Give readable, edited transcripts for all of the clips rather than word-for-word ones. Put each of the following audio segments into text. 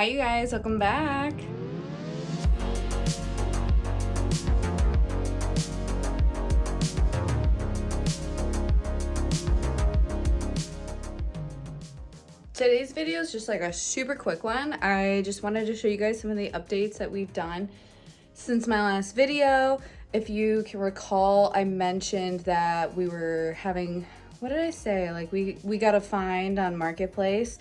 Hi you guys, welcome back. Today's video is just like a super quick one. I just wanted to show you guys some of the updates that we've done since my last video. If you can recall, I mentioned that we were having, what did I say? Like we got a find on Marketplace.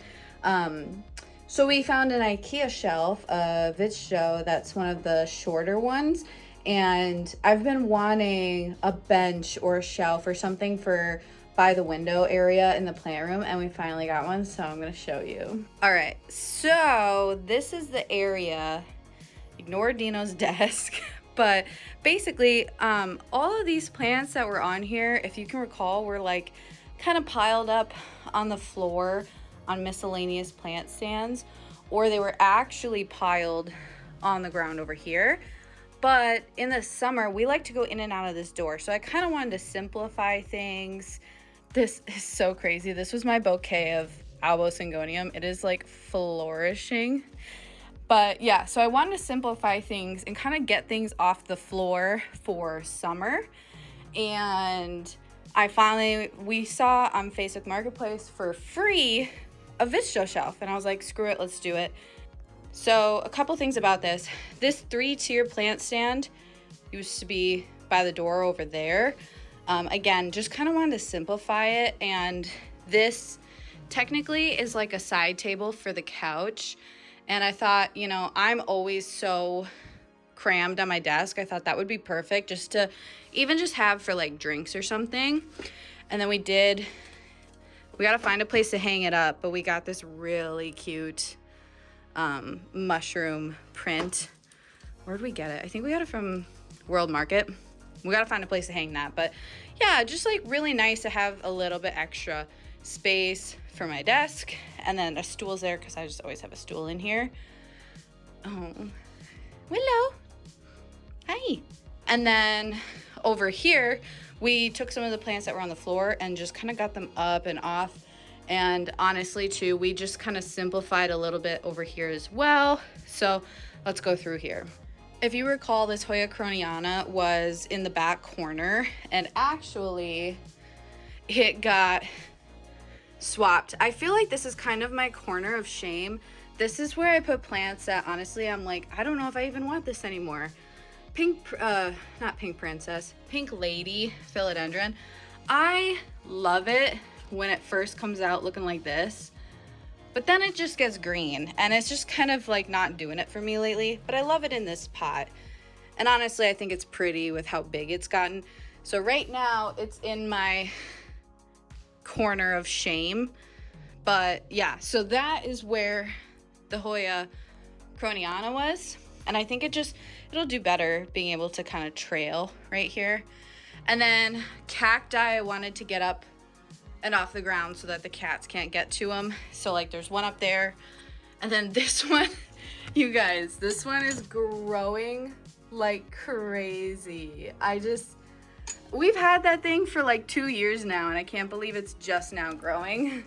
So we found an IKEA shelf, a Visto, that's one of the shorter ones. And I've been wanting a bench or a shelf or something for by the window area in the plant room, and we finally got one, so I'm gonna show you. All right, so this is the area. Ignore Dino's desk. But basically, all of these plants that were on here, if you can recall, were like kind of piled up on the floor on miscellaneous plant stands, or they were actually piled on the ground over here. But in the summer, we like to go in and out of this door, so I kind of wanted to simplify things. This is so crazy. This was my bouquet of albosingonium. It is like flourishing. But yeah, so I wanted to simplify things and kind of get things off the floor for summer. And we saw on Facebook Marketplace for free a Visto shelf, and I was like, screw it, let's do it. So a couple things about this. This 3-tier plant stand used to be by the door over there. Again, just kind of wanted to simplify it, and this technically is like a side table for the couch. And I thought, you know, I'm always so crammed on my desk. I thought that would be perfect just to even just have for like drinks or something. And then we got to find a place to hang it up, but we got this really cute mushroom print. Where'd we get it? I think we got it from World Market. We got to find a place to hang that. But yeah, just like really nice to have a little bit extra space for my desk, and then a stool's there because I just always have a stool in here. Oh, hello. Hi. And then over here, we took some of the plants that were on the floor and just kind of got them up and off. And honestly, too, we just kind of simplified a little bit over here as well. So let's go through here. If you recall, this Hoya Croniana was in the back corner, and actually it got swapped. I feel like this is kind of my corner of shame. This is where I put plants that honestly I'm like, I don't know if I even want this anymore. Not Pink Princess, Pink Lady Philodendron. I love it when it first comes out looking like this, but then it just gets green, and it's just kind of like not doing it for me lately. But I love it in this pot, and honestly I think it's pretty with how big it's gotten. So right now it's in my corner of shame. But yeah, so that is where the Hoya Croniana was, and I think it'll do better being able to kind of trail right here. And then cacti, I wanted to get up and off the ground so that the cats can't get to them. So like there's one up there, and then this one, you guys, this one is growing like crazy. We've had that thing for like 2 years now, and I can't believe it's just now growing.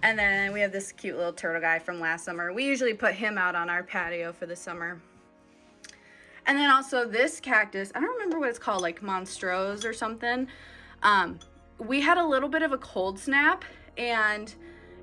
And then we have this cute little turtle guy from last summer. We usually put him out on our patio for the summer. And then also this cactus, I don't remember what it's called, like Monstrose or something. We had a little bit of a cold snap, and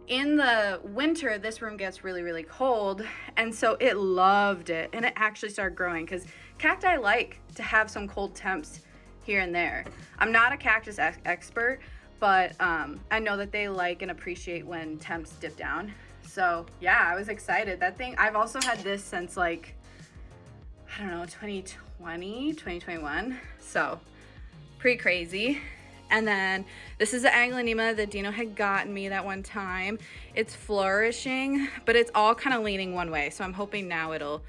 in the winter, this room gets really, really cold. And so it loved it, and it actually started growing, because cacti like to have some cold temps here and there. I'm not a cactus expert, but I know that they like and appreciate when temps dip down. So yeah, I was excited. That thing, I've also had this since like, I don't know, 2020, 2021. So pretty crazy. And then this is the Aglaonema that Dino had gotten me that one time. It's flourishing, but it's all kind of leaning one way. So I'm hoping now it'll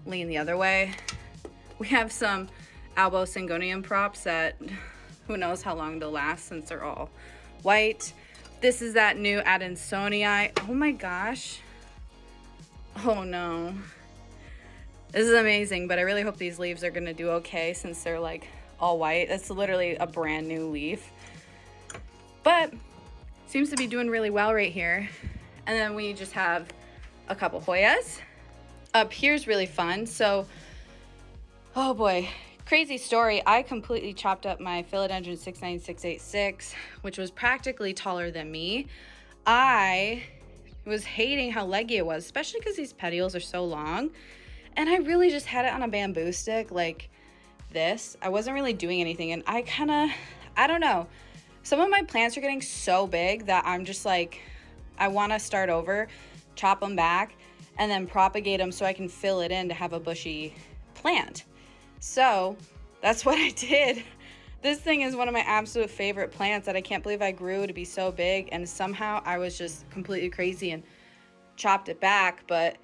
lean the other way. We have some albosingonium props that who knows how long they'll last since they're all white. This is that new Adansonii. Oh my gosh. Oh no. This is amazing, but I really hope these leaves are gonna do okay since they're like all white. That's literally a brand new leaf. But seems to be doing really well right here. And then we just have a couple Hoyas. Up here's really fun. So, oh boy, crazy story. I completely chopped up my philodendron 69686, which was practically taller than me. I was hating how leggy it was, especially because these petioles are so long. And I really just had it on a bamboo stick like this. I wasn't really doing anything, and I don't know. Some of my plants are getting so big that I'm just like, I want to start over, chop them back, and then propagate them so I can fill it in to have a bushy plant. So that's what I did. This thing is one of my absolute favorite plants that I can't believe I grew to be so big, and somehow I was just completely crazy and chopped it back. But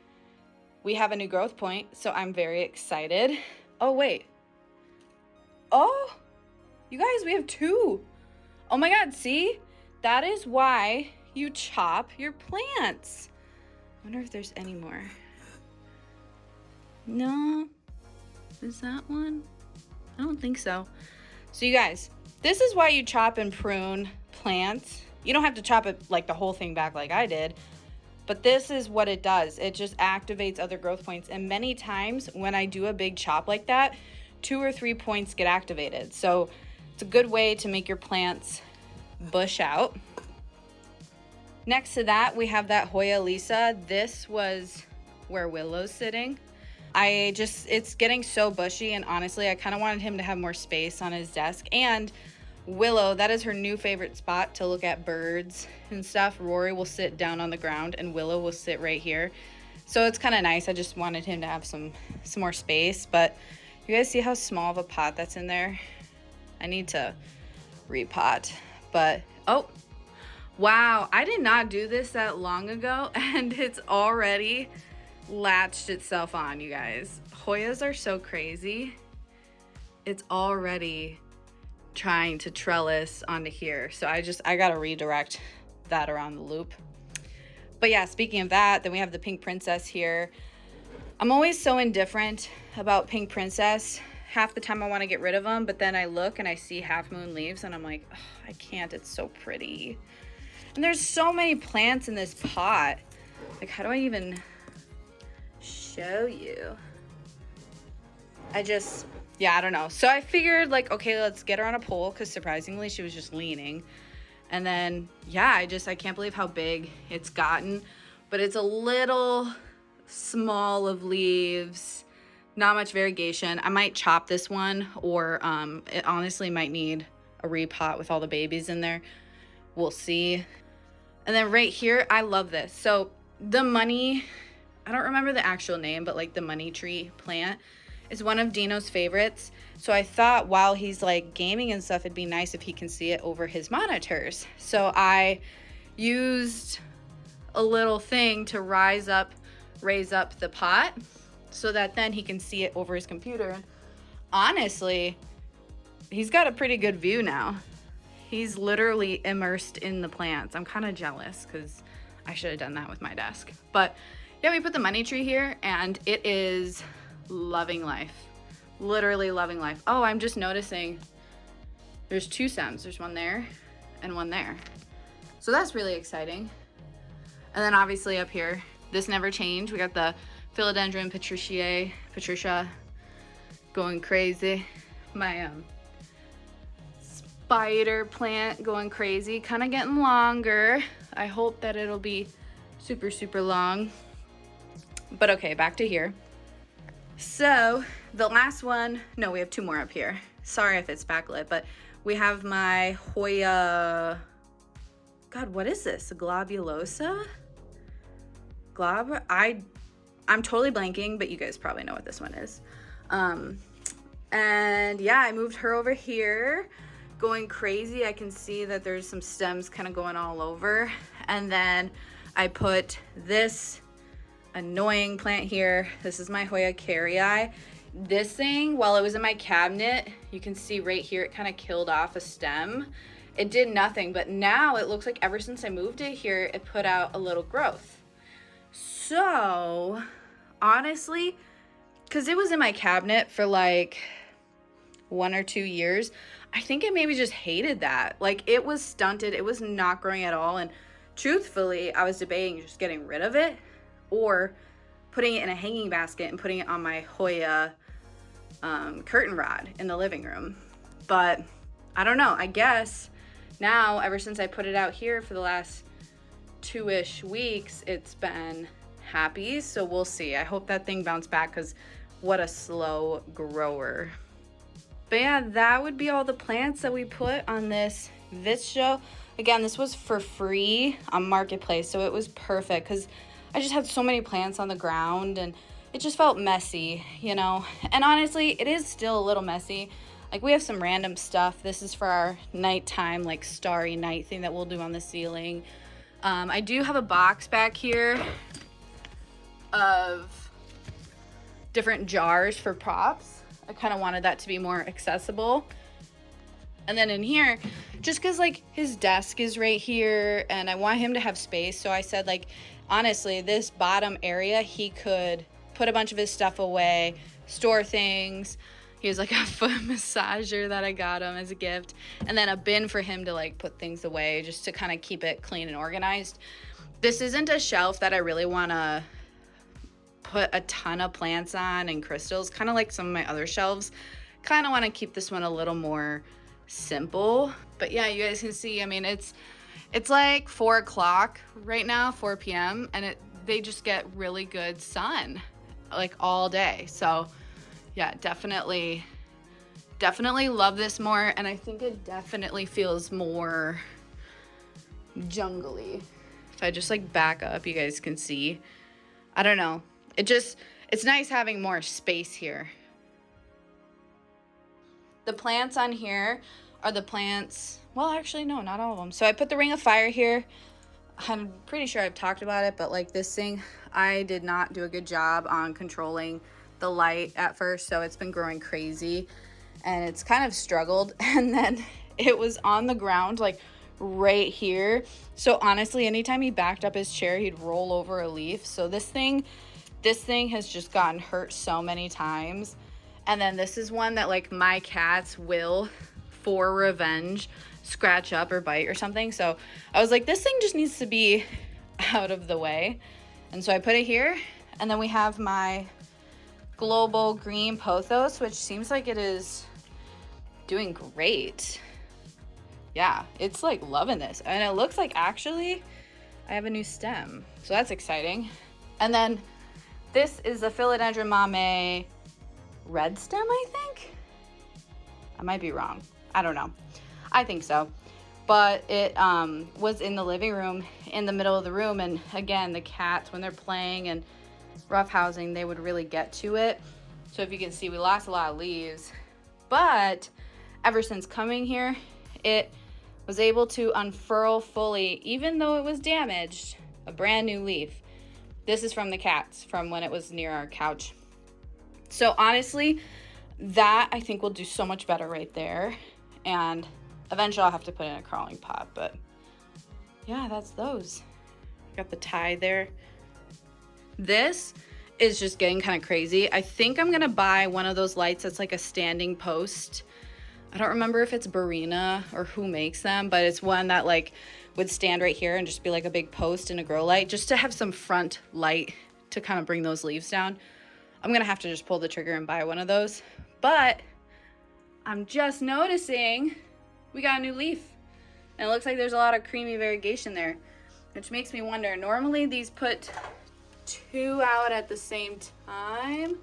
we have a new growth point, so I'm very excited. Oh wait, oh you guys, we have two. Oh my god, see, that is why you chop your plants. I wonder if there's any more. No, is that one? I don't think so. So you guys, this is why you chop and prune plants. You don't have to chop it like the whole thing back like I did, but this is what it does. It just activates other growth points. And many times when I do a big chop like that, 2 or 3 points get activated. So it's a good way to make your plants bush out. Next to that, we have that Hoya Lisa. This was where Willow's sitting. It's getting so bushy, and honestly, I kind of wanted him to have more space on his desk. And Willow, that is her new favorite spot to look at birds and stuff. Rory will sit down on the ground and Willow will sit right here. So it's kind of nice. I just wanted him to have some more space. But you guys see how small of a pot that's in there? I need to repot. But, oh, wow. I did not do this that long ago, and it's already latched itself on, you guys. Hoyas are so crazy. It's already trying to trellis onto here. So I gotta redirect that around the loop. But yeah, speaking of that, then we have the Pink Princess here. I'm always so indifferent about Pink Princess. Half the time I want to get rid of them, but then I look and I see Half Moon leaves and I'm like, oh, I can't, it's so pretty. And there's so many plants in this pot. Like, how do I even show you? I don't know. So I figured, like, okay, let's get her on a pole, because surprisingly she was just leaning. And then, yeah, I can't believe how big it's gotten. But it's a little small of leaves, not much variegation. I might chop this one, or it honestly might need a repot with all the babies in there. We'll see. And then right here, I love this. So the money, I don't remember the actual name, but like the money tree plant is one of Dino's favorites. So I thought while he's like gaming and stuff, it'd be nice if he can see it over his monitors. So I used a little thing to raise up the pot so that then he can see it over his computer. Honestly, he's got a pretty good view now. He's literally immersed in the plants. I'm kind of jealous because I should have done that with my desk. But yeah, we put the money tree here and it is loving life. Literally loving life. Oh, I'm just noticing there's 2 stems. There's one there and one there. So that's really exciting. And then obviously up here, this never changed. We got the philodendron Patricia going crazy. My spider plant going crazy, kind of getting longer. I hope that it'll be super, super long. But okay, back to here. So the last one, no, we have 2 more up here. Sorry if it's backlit, but we have my Hoya, God, what is this? A globulosa? I'm totally blanking, but you guys probably know what this one is. And yeah, I moved her over here, going crazy. I can see that there's some stems kind of going all over. And then I put this annoying plant here. This is my Hoya carrii. This thing, while it was in my cabinet, you can see right here, it kind of killed off a stem. It did nothing, but now it looks like ever since I moved it here, it put out a little growth. So honestly, because it was in my cabinet for like 1 or 2 years, I think it maybe just hated that. Like, it was stunted, it was not growing at all. And truthfully, I was debating just getting rid of it, or putting it in a hanging basket and putting it on my Hoya curtain rod in the living room. But I don't know, I guess now, ever since I put it out here for the last 2-ish weeks, it's been happy. So we'll see. I hope that thing bounced back, because what a slow grower. But yeah, that would be all the plants that we put on this Vista. Again, this was for free on Marketplace, so it was perfect because I just had so many plants on the ground and it just felt messy, you know. And honestly, it is still a little messy. Like, we have some random stuff. This is for our nighttime, like, starry night thing that we'll do on the ceiling. I do have a box back here of different jars for props. I kind of wanted that to be more accessible. And then in here, just because, like, his desk is right here and I want him to have space, so I said, like, honestly, this bottom area, he could put a bunch of his stuff away, store things. He has like a foot massager that I got him as a gift, and then a bin for him to like put things away, just to kind of keep it clean and organized. This isn't a shelf that I really want to put a ton of plants on and crystals, kind of like some of my other shelves. Kind of want to keep this one a little more simple. But yeah, you guys can see, I mean, it's like 4 o'clock right now, 4 p.m. and they just get really good sun like all day. So yeah, definitely love this more, and I think it definitely feels more jungly. If I just like back up, you guys can see. I don't know. It's nice having more space here. The plants on here are the plants, well, actually, no, not all of them. So I put the Ring of Fire here. I'm pretty sure I've talked about it, but like this thing, I did not do a good job on controlling the light at first, so it's been growing crazy and it's kind of struggled. And then it was on the ground like right here, so honestly, anytime he backed up his chair, he'd roll over a leaf. So this thing has just gotten hurt so many times. And then this is one that like my cats will, for revenge, scratch up or bite or something. So I was like, this thing just needs to be out of the way. And so I put it here, and then we have my global green pothos, which seems like it is doing great. Yeah, it's like loving this, and it looks like actually I have a new stem, so that's exciting. And then this is a philodendron mame red stem, I think. I might be wrong, I don't know. I think so. But it was in the living room in the middle of the room, and again, the cats, when they're playing and roughhousing, they would really get to it. So if you can see, we lost a lot of leaves, but ever since coming here, it was able to unfurl fully, even though it was damaged, a brand new leaf. This is from the cats, from when it was near our couch. So honestly, that I think will do so much better right there. And eventually I'll have to put in a crawling pot, but yeah, that's those. Got the tie there. This is just getting kind of crazy. I think I'm gonna buy one of those lights that's like a standing post. I don't remember if it's Barina or who makes them, but it's one that like would stand right here and just be like a big post and a grow light, just to have some front light to kind of bring those leaves down. I'm gonna have to just pull the trigger and buy one of those. But I'm just noticing we got a new leaf, and it looks like there's a lot of creamy variegation there, which makes me wonder, normally these put 2 out at the same time.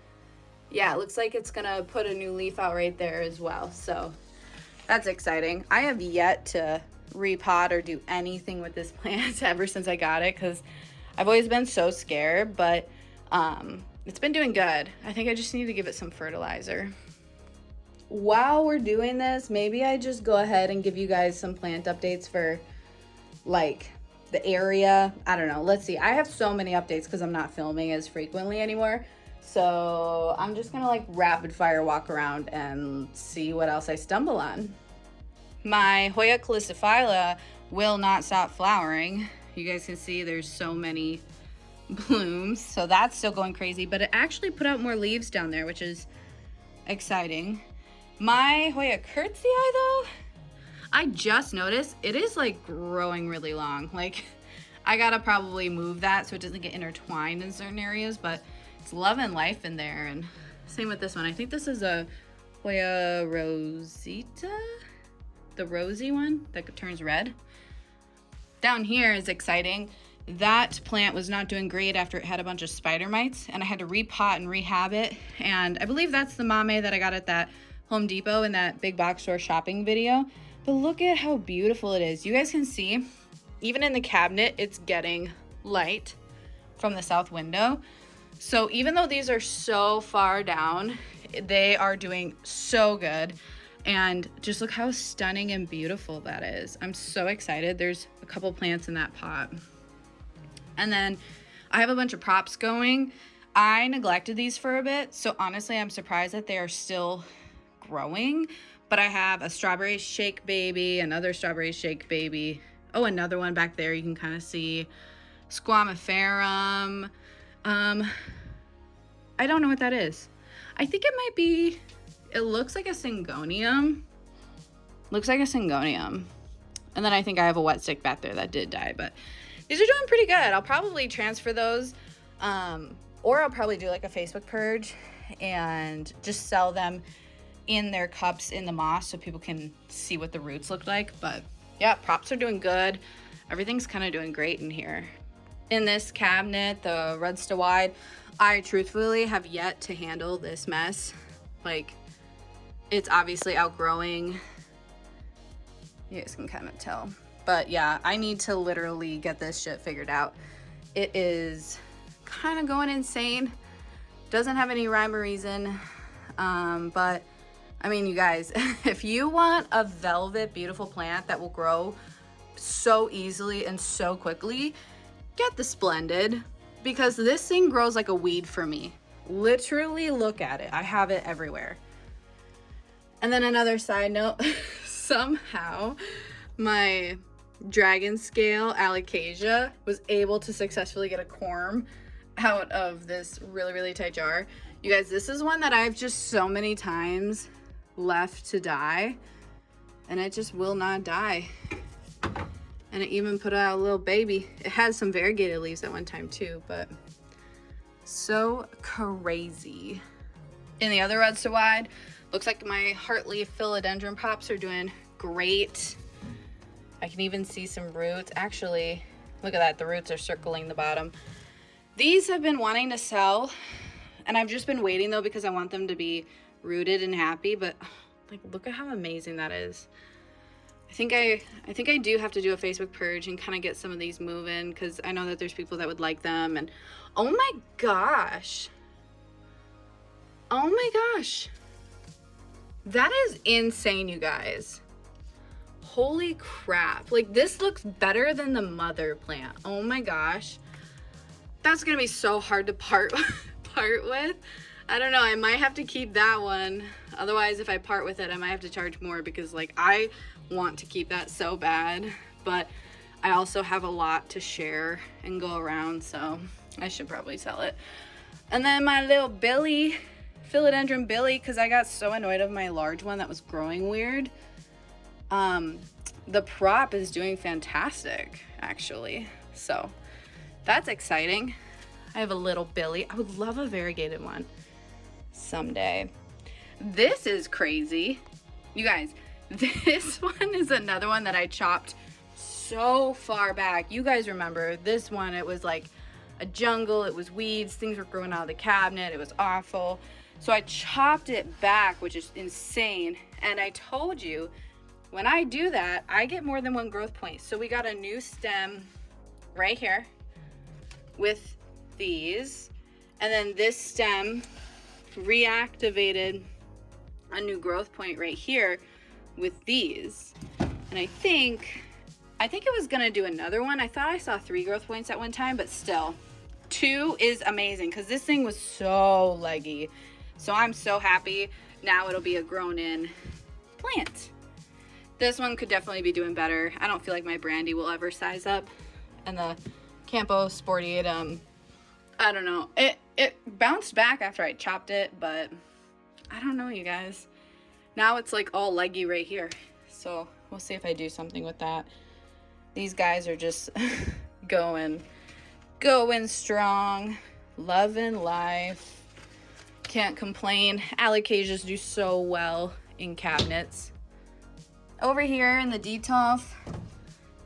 Yeah, it looks like it's gonna put a new leaf out right there as well, so that's exciting. I have yet to repot or do anything with this plant ever since I got it, because I've always been so scared, but it's been doing good. I think I just need to give it some fertilizer. While we're doing this, maybe I just go ahead and give you guys some plant updates for like the area. I don't know, let's see. I have so many updates because I'm not filming as frequently anymore, so I'm just gonna like rapid fire walk around and see what else I stumble on. My Hoya calypsophylla will not stop flowering. You guys can see there's so many blooms, so that's still going crazy, but it actually put out more leaves down there, which is exciting. My Hoya curtsii though, I just noticed it is like growing really long. Like, I gotta probably move that so it doesn't get intertwined in certain areas, but it's loving life in there. And same with this one. I think this is a Hoya Rosita, the rosy one that turns red. Down here is exciting. That plant was not doing great after it had a bunch of spider mites, and I had to repot and rehab it. And I believe that's the mame that I got at that Home Depot in that big box store shopping video. But look at how beautiful it is. You guys can see, even in the cabinet, it's getting light from the south window. So even though these are so far down, they are doing so good. And just look how stunning and beautiful that is. I'm so excited. There's a couple plants in that pot. And then I have a bunch of props going. I neglected these for a bit, so honestly, I'm surprised that they are still growing. But I have a strawberry shake baby, another strawberry shake baby. Oh, another one back there you can kind of see. Squamiferum. I don't know what that is. I think it might be, it looks like a syngonium. Looks like a syngonium. And then I think I have a wet stick back there that did die, but these are doing pretty good. I'll probably transfer those, or I'll probably do like a Facebook purge and just sell them in their cups in the moss so people can see what the roots look like. But yeah, props are doing good. Everything's kind of doing great in here. In this cabinet, the Redsta Wide, I truthfully have yet to handle this mess. Like, it's obviously outgrowing. You guys can kind of tell. But yeah, I need to literally get this shit figured out. It is kind of going insane. Doesn't have any rhyme or reason. But I mean, you guys, if you want a velvet, beautiful plant that will grow so easily and so quickly, get the Splendid, because this thing grows like a weed for me. Literally look at it. I have it everywhere. And then another side note, somehow my dragon scale alocasia was able to successfully get a corm out of this really, really tight jar. You guys, this is one that I've just so many times left to die, and it just will not die. And it even put out a little baby. It had some variegated leaves at one time too, but so crazy. In the other Redsta Wide, looks like my heartleaf philodendron props are doing great. I can even see some roots. Actually, look at that, the roots are circling the bottom. These have been wanting to sell, and I've just been waiting though because I want them to be rooted and happy, but like, look at how amazing that is. I think I do have to do a Facebook purge and kind of get some of these moving, because I know that there's people that would like them. And oh my gosh, that is insane, you guys. Holy crap, like this looks better than the mother plant. Oh my gosh, that's gonna be so hard to part with. I don't know, I might have to keep that one. Otherwise, if I part with it, I might have to charge more, because like I want to keep that so bad, but I also have a lot to share and go around, so I should probably sell it. And then my little Billy, philodendron Billy, because I got so annoyed of my large one that was growing weird. The prop is doing fantastic, actually, so that's exciting. I have a little Billy. I would love a variegated one someday. This is crazy, you guys. This one is another one that I chopped so far back. You guys remember this one? It was like a jungle, it was weeds, things were growing out of the cabinet, it was awful. So I chopped it back, which is insane. And I told you, when I do that, I get more than one growth point. So we got a new stem right here with these, and then this stem reactivated a new growth point right here with these. And I think it was gonna do another one. I thought I saw 3 growth points at one time, but still 2 is amazing, because this thing was so leggy. So I'm so happy. Now it'll be a grown in plant. This one could definitely be doing better. I don't feel like my brandy will ever size up. And the Campo Sportiatum, I don't know, it bounced back after I chopped it, but I don't know, you guys. Now it's like all leggy right here, so we'll see if I do something with that. These guys are just going strong, loving life. Can't complain. Alocasias do so well in cabinets. Over here in the Detolf,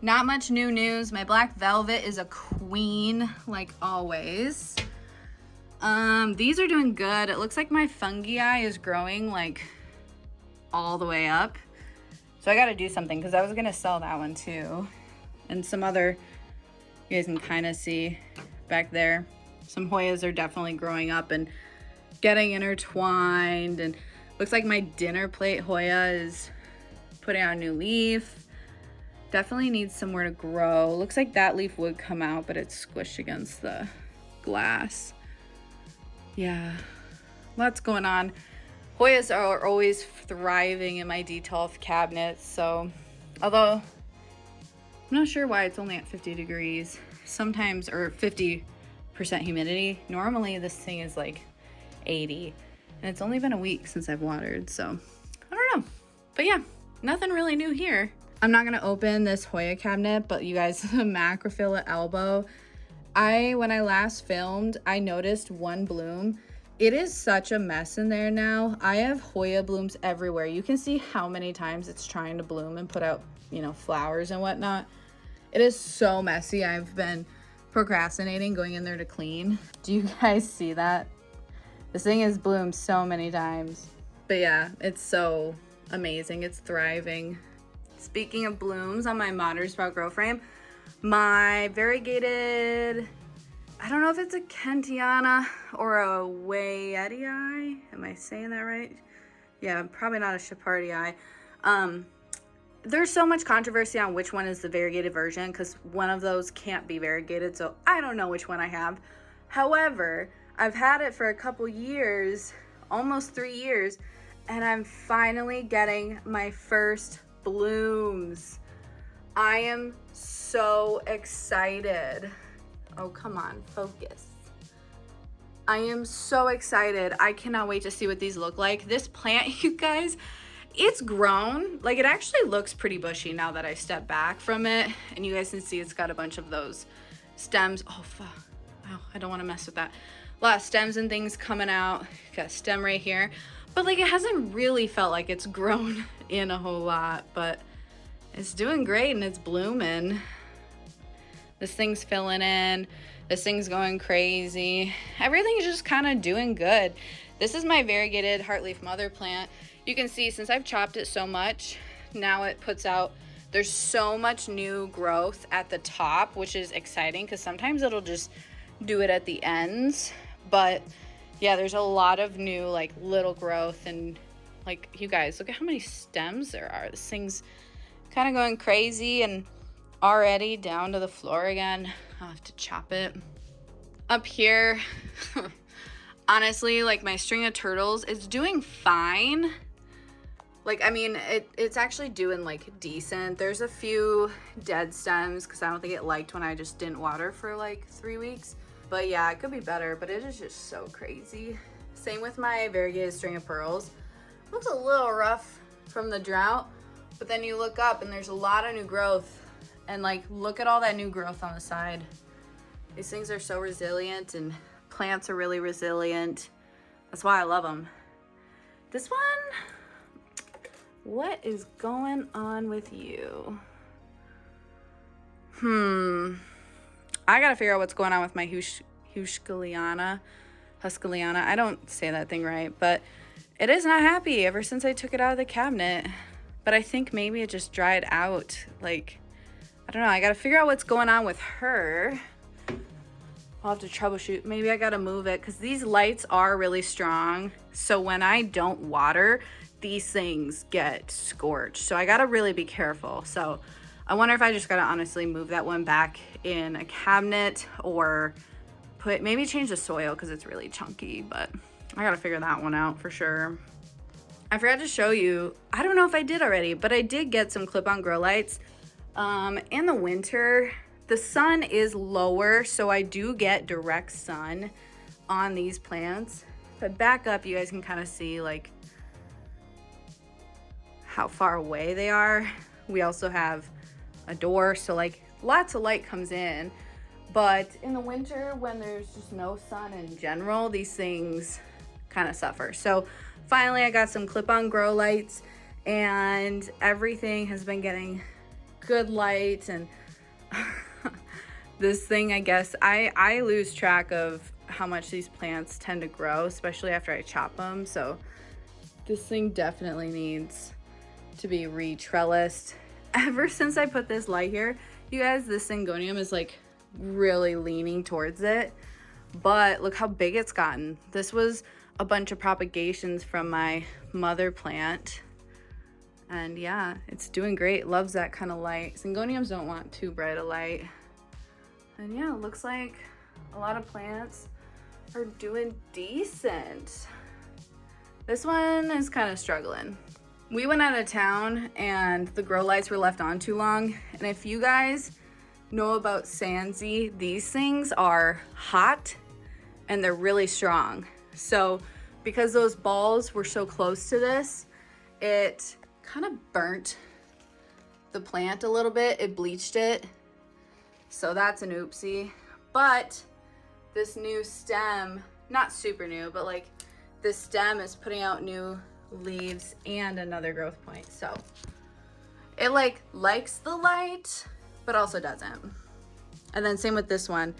not much new news. My black velvet is a queen, like always. These are doing good. It looks like my fungi is growing like all the way up. So I gotta do something because I was gonna sell that one too. And some other, you guys can kind of see back there. Some Hoyas are definitely growing up and getting intertwined. And looks like my dinner plate Hoya is putting out a new leaf. Definitely needs somewhere to grow. Looks like that leaf would come out, but it's squished against the glass. Yeah, lots going on. Hoyas are always thriving in my Detolf cabinets. So, although I'm not sure why it's only at 50 degrees sometimes, or 50% humidity. Normally this thing is like 80, and it's only been a week since I've watered. So I don't know, but yeah, nothing really new here. I'm not gonna open this Hoya cabinet, but you guys, the macrophylla elbow, when I last filmed, I noticed one bloom. It is such a mess in there now. I have Hoya blooms everywhere. You can see how many times it's trying to bloom and put out, you know, flowers and whatnot. It is so messy. I've been procrastinating going in there to clean. Do you guys see that? This thing has bloomed so many times. But yeah, it's so amazing. It's thriving. Speaking of blooms, on my Modern Sprout grow frame, my variegated, I don't know if it's a Kentiana or a Wayettii. Am I saying that right? Yeah, probably not a Shepardii. There's so much controversy on which one is the variegated version because one of those can't be variegated, so I don't know which one I have. However, I've had it for a couple years, almost 3 years, and I'm finally getting my first blooms. I am so excited. Oh, come on, focus. I am so excited. I cannot wait to see what these look like. This plant, you guys, it's grown. Like, it actually looks pretty bushy now that I step back from it. And you guys can see it's got a bunch of those stems. Oh, fuck. Oh, I don't want to mess with that. A lot of stems and things coming out. Got a stem right here. But, like, it hasn't really felt like it's grown in a whole lot. But it's doing great and it's blooming. This thing's filling in. This thing's going crazy. Everything's just kind of doing good. This is my variegated heartleaf mother plant. You can see since I've chopped it so much, now it puts out, there's so much new growth at the top, which is exciting because sometimes it'll just do it at the ends. But yeah, there's a lot of new like little growth, and like, you guys, look at how many stems there are. This thing's kind of going crazy and already down to the floor again. I'll have to chop it. Up here, honestly, like my string of turtles is doing fine. Like, I mean, it's actually doing like decent. There's a few dead stems because I don't think it liked when I just didn't water for like 3 weeks. But yeah, it could be better, but it is just so crazy. Same with my variegated string of pearls. Looks a little rough from the drought, but then you look up and there's a lot of new growth. And like, look at all that new growth on the side. These things are so resilient, and plants are really resilient. That's why I love them. This one, what is going on with you? I gotta figure out what's going on with my Huskeliana. I don't say that thing right, but it is not happy ever since I took it out of the cabinet. But I think maybe it just dried out. Like, I don't know. I gotta figure out what's going on with her. I'll have to troubleshoot. Maybe I gotta move it because these lights are really strong. So when I don't water, these things get scorched. So I gotta really be careful. So I wonder if I just gotta honestly move that one back in a cabinet, or maybe change the soil because it's really chunky. But I gotta figure that one out for sure. I forgot to show you, I don't know if I did already, but I did get some clip-on grow lights. In the winter, the sun is lower, so I do get direct sun on these plants. If I back up, you guys can kind of see like how far away they are. We also have a door, so like lots of light comes in. But in the winter, when there's just no sun in general, these things kind of suffer. So finally I got some clip-on grow lights, and everything has been getting good light. And this thing, I guess, I lose track of how much these plants tend to grow, especially after I chop them. So this thing definitely needs to be re-trellised. Ever since I put this light here, you guys, this syngonium is like really leaning towards it, but look how big it's gotten. This was a bunch of propagations from my mother plant, and yeah, it's doing great. Loves that kind of light. Syngoniums don't want too bright a light. And yeah, it looks like a lot of plants are doing decent. This one is kind of struggling. We went out of town and the grow lights were left on too long. And if you guys know about Sansi, these things are hot and they're really strong. So because those balls were so close to this, it kind of burnt the plant a little bit. It bleached it. So that's an oopsie. But this new stem, not super new, but like this stem is putting out new leaves and another growth point. So it like likes the light, but also doesn't. And then same with this one.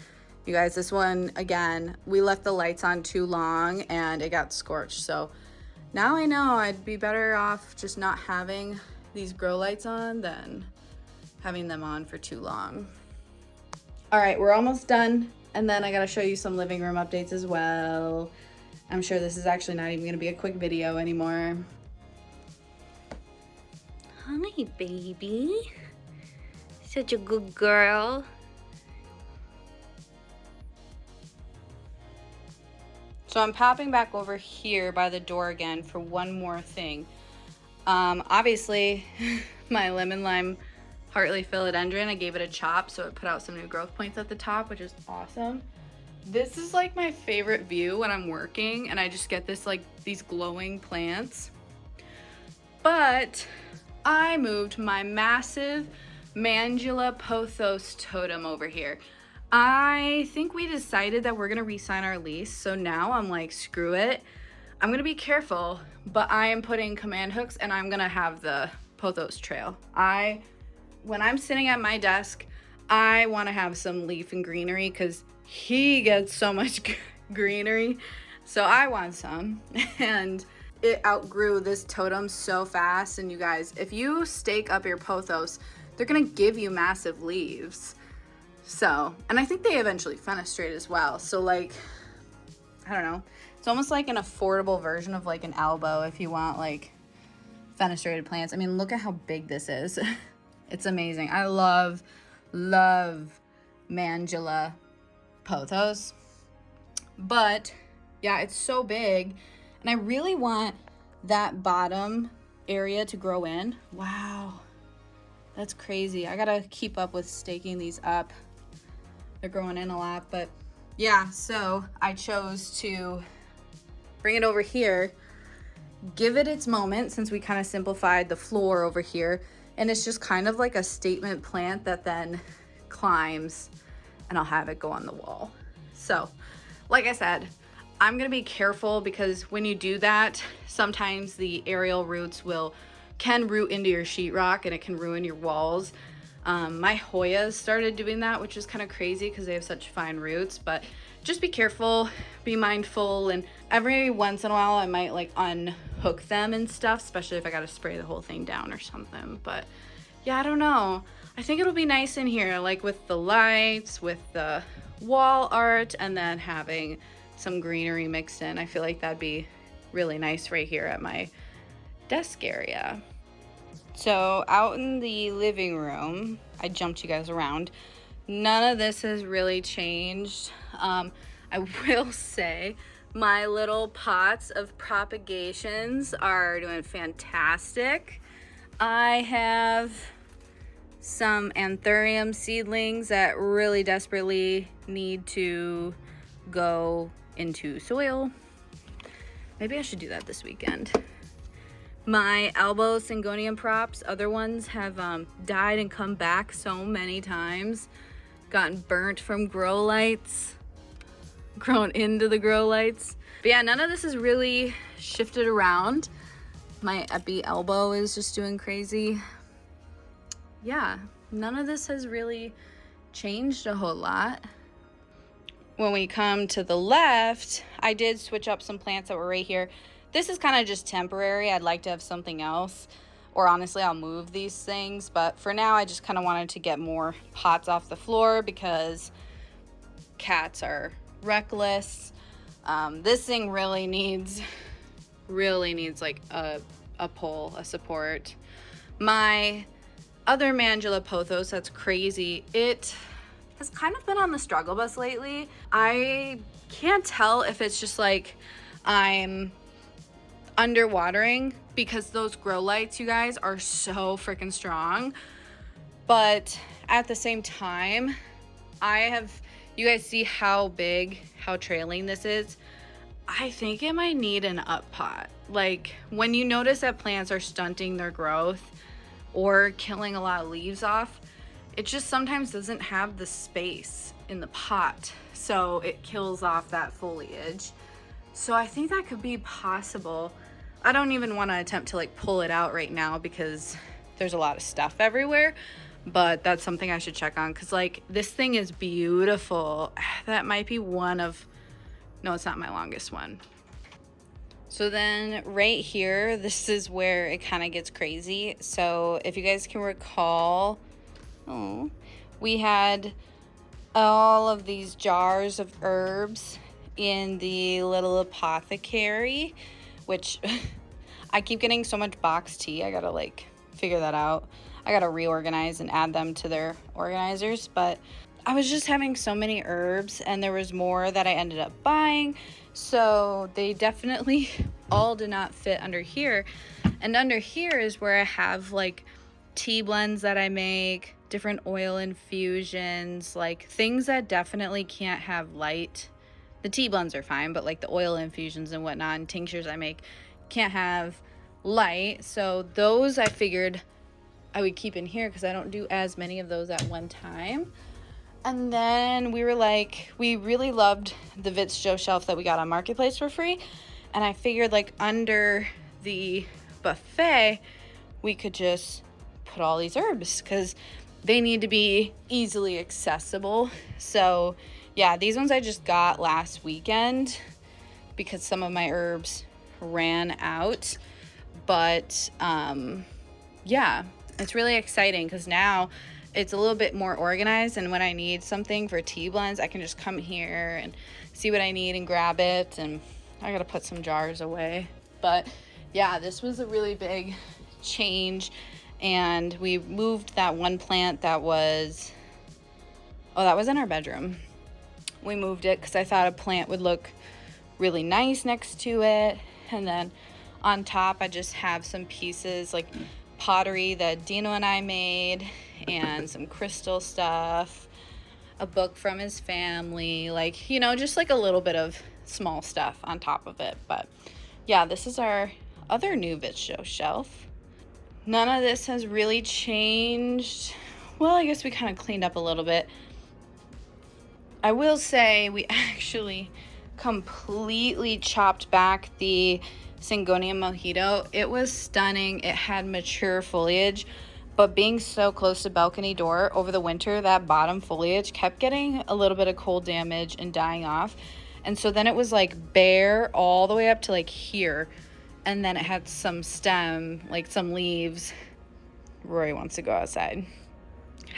You guys, this one, again, we left the lights on too long and it got scorched. So now I know I'd be better off just not having these grow lights on than having them on for too long. All right, we're almost done. And then I gotta show you some living room updates as well. I'm sure this is actually not even gonna be a quick video anymore. Hi, baby. Such a good girl. So I'm popping back over here by the door again for one more thing. Obviously, my lemon lime Hartley philodendron, I gave it a chop, so it put out some new growth points at the top, which is awesome. This is like my favorite view when I'm working and I just get this like these glowing plants. But I moved my massive Mandula pothos totem over here. I think we decided that we're gonna re-sign our lease, so now I'm like, screw it. I'm gonna be careful, but I am putting command hooks and I'm gonna have the pothos trail. When I'm sitting at my desk, I wanna have some leaf and greenery because he gets so much greenery, so I want some. And it outgrew this totem so fast. And you guys, if you stake up your pothos, they're gonna give you massive leaves. So, and I think they eventually fenestrate as well. So like, I don't know. It's almost like an affordable version of like an elbow if you want like fenestrated plants. I mean, look at how big this is. It's amazing. I love Mandula pothos. But yeah, it's so big. And I really want that bottom area to grow in. Wow, that's crazy. I gotta keep up with staking these up. They're growing in a lot, but yeah, so I chose to bring it over here, give it its moment since we kind of simplified the floor over here. And it's just kind of like a statement plant that then climbs, and I'll have it go on the wall. So like I said, I'm gonna be careful because when you do that, sometimes the aerial roots can root into your sheetrock and it can ruin your walls. My Hoyas started doing that, which is kind of crazy because they have such fine roots, but just be careful, be mindful, and every once in a while I might like unhook them and stuff, especially if I gotta spray the whole thing down or something. But yeah, I don't know. I think it'll be nice in here, like with the lights, with the wall art, and then having some greenery mixed in. I feel like that'd be really nice right here at my desk area. So out in the living room, I jumped you guys around. None of this has really changed. I will say my little pots of propagations are doing fantastic. I have some anthurium seedlings that really desperately need to go into soil. Maybe I should do that this weekend. My elbow syngonium props, other ones have died and come back so many times. gotten burnt from grow lights, grown into the grow lights. But yeah, none of this has really shifted around. My epi elbow is just doing crazy. Yeah, none of this has really changed a whole lot. When we come to the left, I did switch up some plants that were right here. This is kind of just temporary. I'd like to have something else, or honestly, I'll move these things. But for now, I just kind of wanted to get more pots off the floor because cats are reckless. This thing really needs like a pole, a support. My other Mandula pothos, that's crazy. It has kind of been on the struggle bus lately. I can't tell if it's just like I'm underwatering because those grow lights, you guys, are so freaking strong. But at the same time, you guys see how big, how trailing this is? I think it might need an up pot. Like when you notice that plants are stunting their growth or killing a lot of leaves off, it just sometimes doesn't have the space in the pot, so it kills off that foliage. So I think that could be possible. I don't even want to attempt to like pull it out right now because there's a lot of stuff everywhere, but that's something I should check on because like this thing is beautiful. That might be one of, no, it's not my longest one. So then right here, this is where it kind of gets crazy. So if you guys can recall, we had all of these jars of herbs in the little apothecary, which I keep getting so much box tea. I gotta like figure that out. I gotta reorganize and add them to their organizers, but I was just having so many herbs and there was more that I ended up buying. So they definitely all did not fit under here. And under here is where I have like tea blends that I make, different oil infusions, like things that definitely can't have light. The tea blends are fine, but like the oil infusions and whatnot and tinctures I make can't have light. So those I figured I would keep in here because I don't do as many of those at one time. And then we were like, we really loved the Vitz Joe shelf that we got on Marketplace for free. And I figured like under the buffet, we could just put all these herbs because they need to be easily accessible. So yeah, these ones I just got last weekend because some of my herbs ran out. But yeah, it's really exciting because now it's a little bit more organized, and when I need something for tea blends, I can just come here and see what I need and grab it. And I gotta put some jars away. But yeah, this was a really big change. And we moved that one plant that was in our bedroom. We moved it because I thought a plant would look really nice next to it. And then on top, I just have some pieces like pottery that Dino and I made and some crystal stuff, a book from his family, like, you know, just like a little bit of small stuff on top of it. But yeah, this is our other new Vitz Joe shelf. None of this has really changed. Well, I guess we kind of cleaned up a little bit. I will say we actually completely chopped back the Syngonium mojito. It was stunning. It had mature foliage, but being so close to balcony door over the winter, that bottom foliage kept getting a little bit of cold damage and dying off. And so then it was like bare all the way up to like here. And then it had some stem, like some leaves. Rory wants to go outside.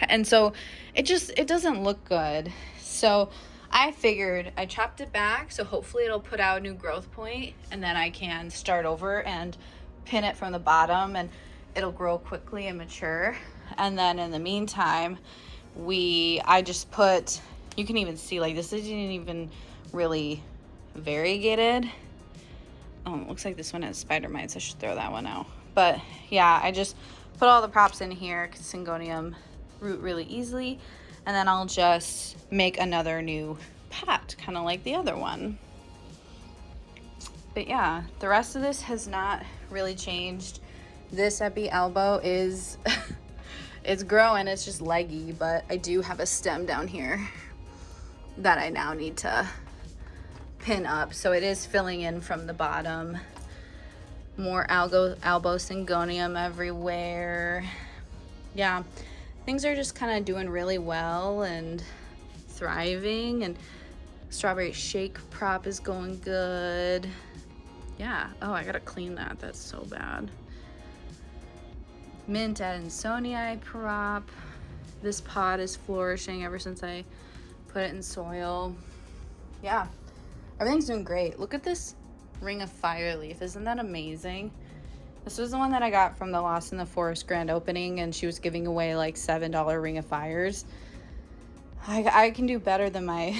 And so it doesn't look good. So I figured I chopped it back, so hopefully it'll put out a new growth point, and then I can start over and pin it from the bottom, and it'll grow quickly and mature. And then in the meantime, I just put, you can even see like this isn't even really variegated. Oh, it looks like this one has spider mites. I should throw that one out. But yeah, I just put all the props in here because Syngonium root really easily. And then I'll just make another new pot, kind of like the other one. But yeah, the rest of this has not really changed. This epi elbow is It's growing, it's just leggy, but I do have a stem down here that I now need to pin up. So it is filling in from the bottom. More elbow syngonium everywhere. Yeah, things are just kind of doing really well and thriving, and strawberry shake prop is going good. Yeah, oh, I gotta clean that, that's so bad. Mint Adansonii prop. This pot is flourishing ever since I put it in soil. Yeah, everything's doing great. Look at this ring of fire leaf, isn't that amazing? This was the one that I got from the Lost in the Forest grand opening, and she was giving away like $7 ring of fires. I can do better than my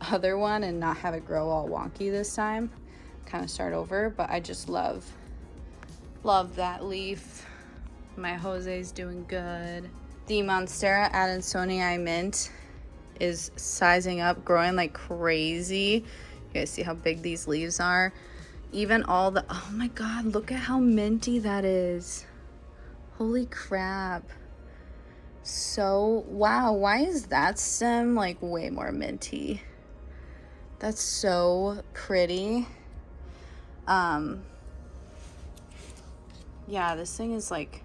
other one and not have it grow all wonky this time. Kind of start over, but I just love that leaf. My Jose's doing good. The Monstera Adansonii mint is sizing up, growing like crazy. You guys see how big these leaves are? Even all the, oh my God, look at how minty that is. Holy crap. So, wow, why is that stem like way more minty? That's so pretty. Yeah, this thing is like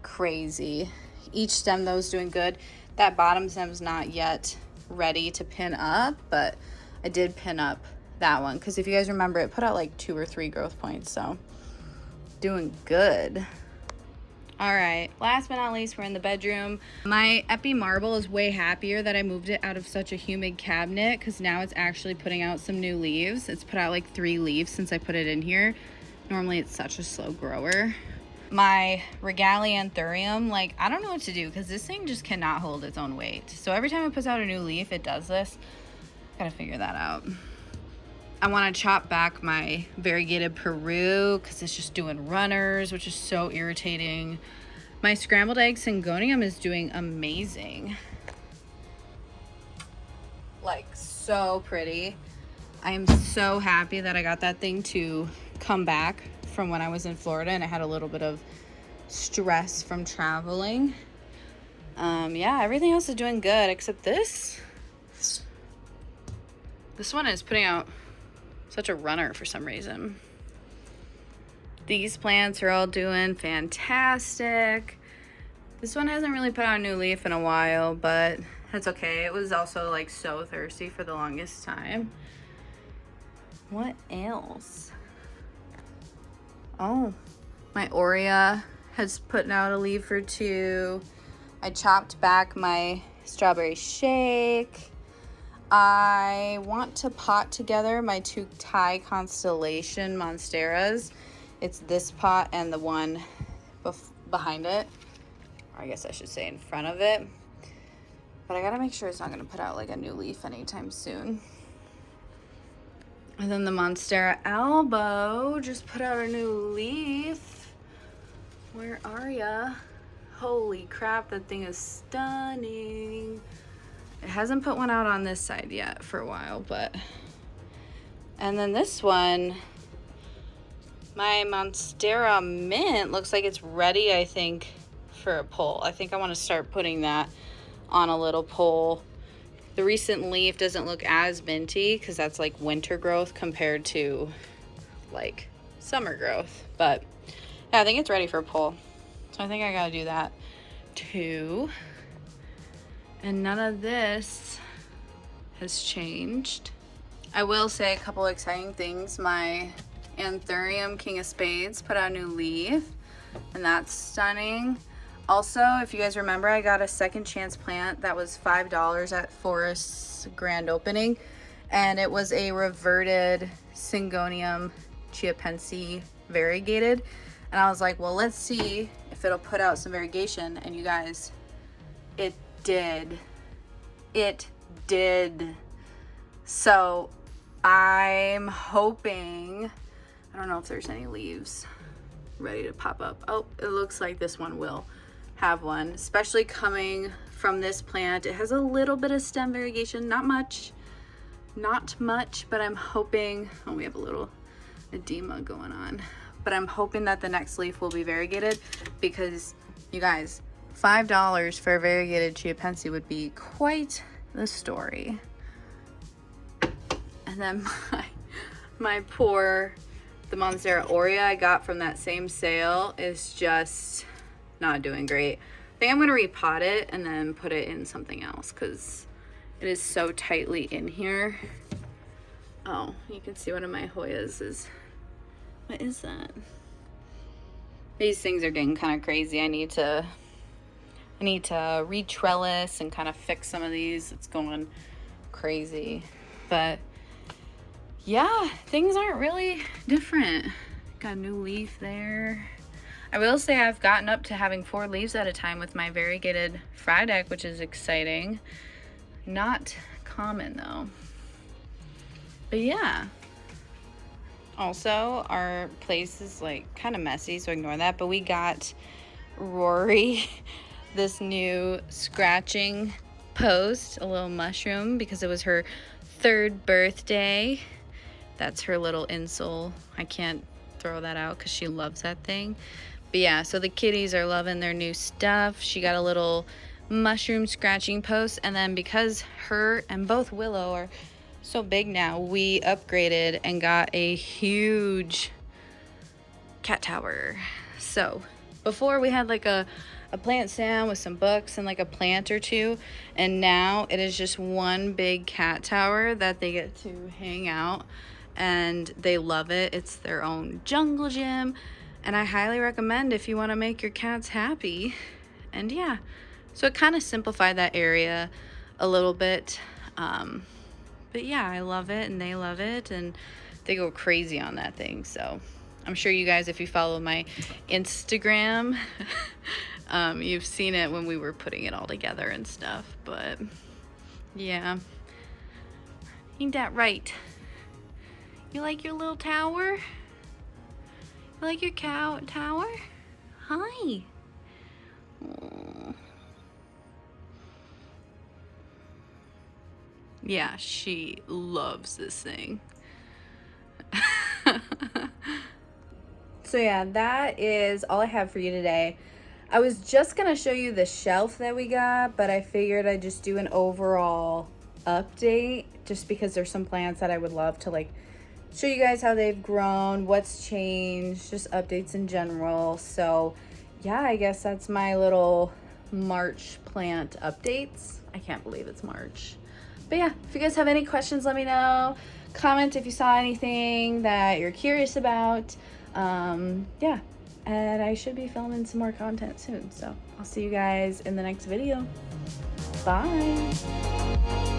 crazy. Each stem though is doing good. That bottom stem's not yet ready to pin up, but I did pin up that one because if you guys remember, it put out like 2 or 3 growth points, so doing good. All right, last but not least, we're in the bedroom. My Epi marble is way happier that I moved it out of such a humid cabinet because now it's actually putting out some new leaves. It's put out like 3 leaves since I put it in here. Normally it's such a slow grower. My Regalianthurium, like, I don't know what to do because this thing just cannot hold its own weight. So every time it puts out a new leaf, it does this. Gotta figure that out. I want to chop back my variegated Peru because it's just doing runners, which is so irritating. My scrambled egg syngonium is doing amazing. Like, so pretty. I am so happy that I got that thing to come back from when I was in Florida and I had a little bit of stress from traveling. Yeah, everything else is doing good except this. This one is putting out such a runner for some reason. These plants are all doing fantastic. This one hasn't really put out a new leaf in a while, but that's okay. It was also like so thirsty for the longest time. What else? Oh, my Aurea has put out a leaf or 2. I chopped back my strawberry shake. I want to pot together my 2 Thai Constellation Monsteras. It's this pot and the one behind it. Or I guess I should say in front of it. But I gotta make sure it's not gonna put out like a new leaf anytime soon. And then the Monstera Elbow just put out a new leaf. Where are ya? Holy crap, that thing is stunning. It hasn't put one out on this side yet for a while, but... And then this one, my Monstera Mint, looks like it's ready, I think, for a pull. I think I want to start putting that on a little pole. The recent leaf doesn't look as minty because that's like winter growth compared to like summer growth. But yeah, I think it's ready for a pull. So I think I gotta do that too. And none of this has changed. I will say a couple exciting things. My Anthurium King of Spades put out a new leaf, and that's stunning. Also, if you guys remember, I got a second chance plant that was $5 at Forest's grand opening, and it was a reverted Syngonium Chiapense variegated. And I was like, well, let's see if it'll put out some variegation. And you guys, it did. It did. So I'm hoping, I don't know if there's any leaves ready to pop up. Oh, it looks like this one will have one, especially coming from this plant. It has a little bit of stem variegation, not much, but I'm hoping, oh, we have a little edema going on, but I'm hoping that the next leaf will be variegated because you guys, $5 for a variegated Chiapensi would be quite the story. And then my poor, the Monstera Aurea I got from that same sale is just not doing great. I think I'm gonna repot it and then put it in something else because it is so tightly in here. Oh, you can see one of my Hoyas is, what is that? These things are getting kind of crazy. I need to re-trellis and kind of fix some of these. It's going crazy. But yeah, things aren't really different. Got a new leaf there. I will say I've gotten up to having 4 leaves at a time with my variegated Frydek, which is exciting. Not common though. But yeah. Also, our place is like kind of messy, so ignore that. But we got Rory this new scratching post, a little mushroom, because it was her 3rd birthday. That's her little insole. I can't throw that out because she loves that thing. But yeah, so the kitties are loving their new stuff. She got a little mushroom scratching post, and then because her and both Willow are so big now, we upgraded and got a huge cat tower. So before we had like a plant stand with some books and like a plant or two, and now it is just one big cat tower that they get to hang out, and they love it. It's their own jungle gym, and I highly recommend if you want to make your cats happy. And yeah, so it kind of simplified that area a little bit. But yeah, I love it and they love it, and they go crazy on that thing. So I'm sure you guys, if you follow my Instagram, you've seen it when we were putting it all together and stuff. But yeah, ain't that right? You like your little tower? You like your tower? Hi. Aww. Yeah, she loves this thing. So yeah, that is all I have for you today. I was just gonna show you the shelf that we got, but I figured I'd just do an overall update just because there's some plants that I would love to like show you guys how they've grown, what's changed, just updates in general. So yeah, I guess that's my little March plant updates. I can't believe it's March. But yeah, if you guys have any questions, let me know. Comment if you saw anything that you're curious about. Yeah, and I should be filming some more content soon. So I'll see you guys in the next video. Bye.